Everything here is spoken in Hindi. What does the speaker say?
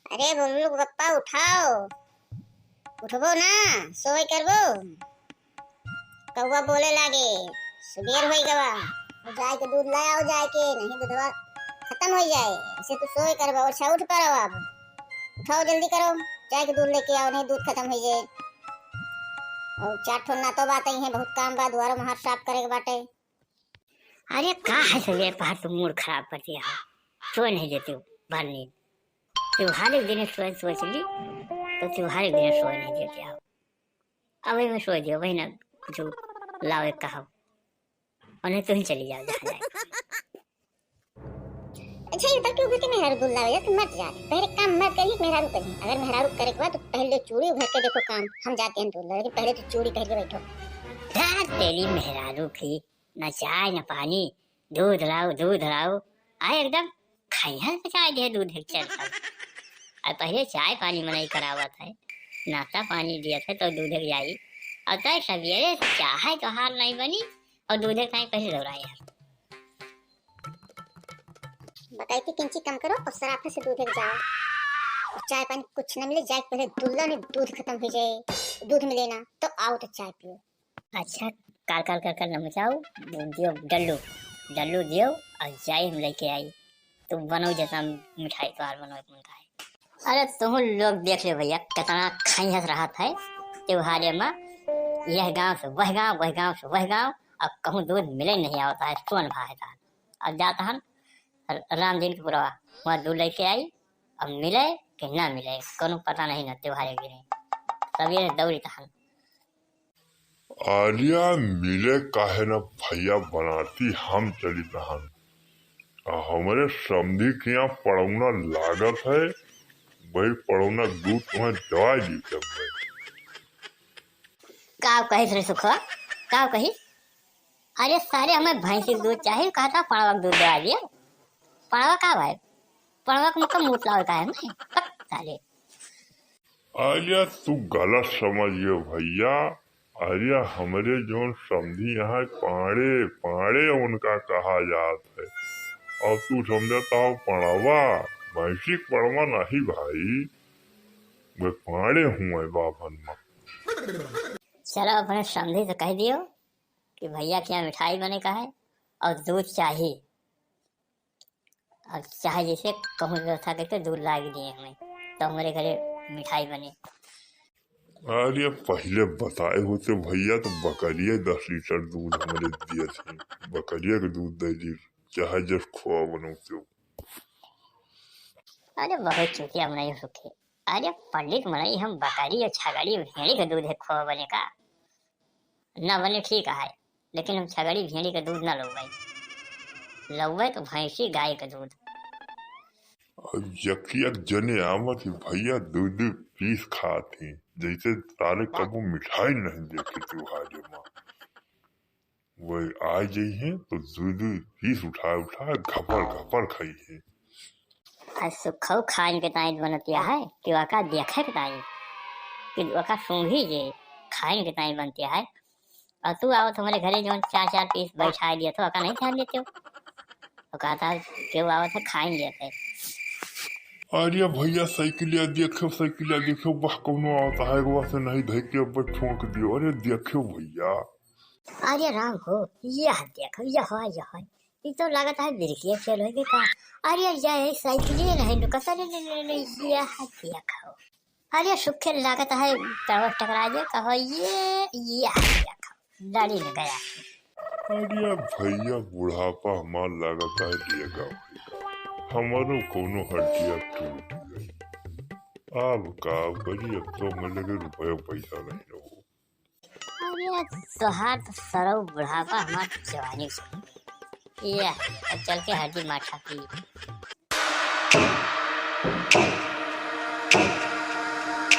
अरे बुल्लू पप्पा उठाओ, उठबो ना, सोई करबो। कौवा बोले लागे सुबेर हो गवा, जाए के दूध लाया हो, जाए के नहीं दूधवा खत्म हो जाए, ऐसे तो सोई करबो। अच्छा उठ पारो, अब उठाओ जल्दी करो, जाए के दूध लेके आओ, नहीं दूध खत्म हो जाए। और चार ठो ना तो बात ही है, बहुत काम बा, द्वारा में हाथ साफ करे के बाटे। अरे का है सवेरे पहाड़ तुम मूड खराब कर दिया है, सोए नहीं देते हो भर नींद। त्योहार दिन सोच ली तो त्योहार दिन सोए नहीं देते हो। अब में सो दियो वही ना, कुछ लाओ एक कहा और नहीं तो ही चली जाओ जहाँ जाए। अच्छा ये क्यों कि मेहरारू दूध लावे तो मत जा, पहले काम मत करिए, मेहरारू करिए। अगर मेहरारू करे के बाद तो पहले चूड़ी भर के देखो काम, हम जाते हैं दूध, लेकिन पहले तो चूड़ी पहन के बैठो। तेरी मेहरारू की न चाय न पानी, दूध लाओ आए एकदम खाइया चाय दे दूध चल सब। और पहले चाय पानी मनाई करावत है, नाश्ता पानी दिया था तो दूध जाई, और तय सवेरे चाहे तो हार नहीं बनी और दूध पहले दौड़ाए यार। बताई थी किंची कम करो और सराफे से दूध जाओ, और चाय पानी कुछ न मिले, जाए पहले दुल्ला ने दूध खत्म हो जाए, दूध मिले ना तो आओ तो चाय पियो। अच्छा कर न मचाओ, दियो डल्लू दियो और जाए हम लेके आई, तुम बनो जैसा मिठाई तो हार बनो मन का है। अरे तुम लोग देख ले भैया कितना खाई हंस रहा था त्योहार में, यह गांव से वह गांव, वह गांव से वह गांव, अब कहूँ दूध मिले नहीं आता है, सोन भाई था। अब जाता हम राम दिन की पुरवा वहाँ दूध लेके आई, अब मिले कि ना मिले कोनो पता नहीं ना, त्योहार गिरे सवेरे दौड़ी था। आलिया मिले काहे न भैया बनाती, हम चली तहन हमारे समझी के यहाँ पड़ौना लागत है, वही पड़ौना दूध तुम्हें दवा दी तब का कही थे सुखा, का कही? अरे सारे हमें भैंसी दूध चाहिए, कहा था पड़वा दूध दवा दिया। पड़वा का भाई, पड़वा का मतलब मूत लाओ का है नहीं साले। आलिया तू गलत समझिए भैया, आलिया हमारे जो समझी यहाँ पाड़े उनका कहा जाता है, और तू समझता हो पड़वा भैंसी पड़वा नहीं भाई, वे पाड़े हुए बाभन में। चलो अपने समझी तो कह दियो कि भैया क्या मिठाई बने का है और दूध चाहिए, और चाहे जैसे कहूँ व्यवस्था करके दूध ला दिए हमें तो हमारे घरे मिठाई बने। अरे पहले बताए होते भैया तो बकरिया 10 लीटर दूध हमारे दिए थे, बकरिया के दूध दे दी, चाहे जब खोआ बनोते हो। अरे बहुत चुतिया बनाई सुखे, अरे पंडित मनाई हम बकरी और छगड़ी भेड़ी का दूध है खोआ बने का ना बने ठीक है, लेकिन हम छगड़ी भेड़ी का दूध ना लौबे तो भैंसी गाय का दूध। यकिया जने आमत ही भैया दूध पीस खाती, जैसे तारे कबू मिठाई नहीं देखे त्योहार में, वही आ जाई है तो दूध पीस उठा घपर खाई है। आज सुखो खान के ताई बनतिया है कि वका देखे के ताई कि वका सूंघी जे खान के ताई बनती है, और तू आओ तो हमारे घरे जो 4 पीस बैठा दिया तो वका नहीं ध्यान देते हो, तो कहता क्यों आओ तो खाएंगे थे। अरे भैया साइकिलिया देखो वह कौनो आता है, वह से नहीं धके ऊपर ठोक दियो, अरे देखो भैया। अरे राम हो यह देखो यह ये तो लगता है बिरकिया चलोगे का, अरे ये साइकिल नहीं रुकता यह देखो, अरे सुखे लगता है तरफ टकरा जाए कहो ये देखो डाली न गया। अरे भैया बुढ़ापा हमार लगता है देगा, हमारो कोनो हड्डिया टूट गई, अब का करिए, अब तो हमें लगे रुपया पैसा नहीं हो। अरे तोहार तो सरौ बुढ़ापा हमार जवानी से ये चल के हड्डी माठा पी।